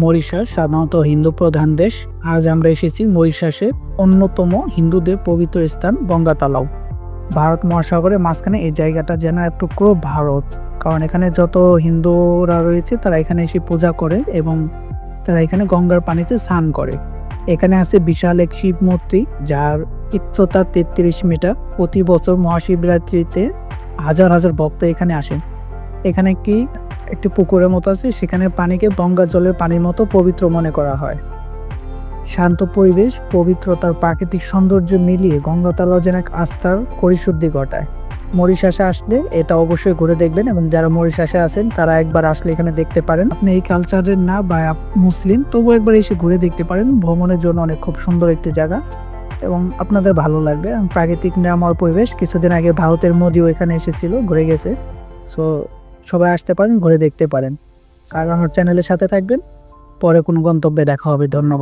Mauritius সাধারণত হিন্দু প্রধান দেশ। আজ আমরা এসেছি মরিশাসে অন্যতম হিন্দুদের পবিত্র স্থান গঙ্গাতালাও। ভারত মহাসাগরের মাঝখানে এই জায়গাটা যেন এক টুকরো ভারত, কারণ এখানে যত হিন্দুরা রয়েছে তারা এখানে এসে পূজা করে এবং তারা এখানে গঙ্গার পানিতে স্নান করে। এখানে আছে বিশাল এক শিব মূর্তি, যার উচ্চতা 33 মিটার। প্রতি বছর মহাশিবরাত্রিতে হাজার হাজার ভক্ত এখানে আসেন। এখানে একটি পুকুরের মতো আছে, সেখানে পানিকে গঙ্গা জলের পানির মতো পবিত্র মনে করা হয়। শান্ত পরিবেশ, পবিত্রতার প্রাকৃতিক সৌন্দর্য মিলিয়ে গঙ্গাতালাও যেন এক আস্থার পরিশুদ্ধি ঘটায়। মরিশাসে আসলে এটা অবশ্যই ঘুরে দেখবেন, এবং যারা মরিশাসে আছেন তারা একবার আসলে এখানে দেখতে পারেন। আপনি এই কালচারের না বা মুসলিম, তবু একবার এসে ঘুরে দেখতে পারেন। ভ্রমণের জন্য অনেক খুব সুন্দর একটি জায়গা এবং আপনাদের ভালো লাগবে। প্রাকৃতিক নিরাময় পরিবেশ। কিছুদিন আগে ভারতের মোদিও এখানে এসেছিল, ঘুরে গেছে। সো সবাই আসতে পারেন, ঘুরে দেখতে পারেন। আর আমার চ্যানেলের সাথে থাকবেন। পরে কোনো গন্তব্যে দেখা হবে। ধন্যবাদ।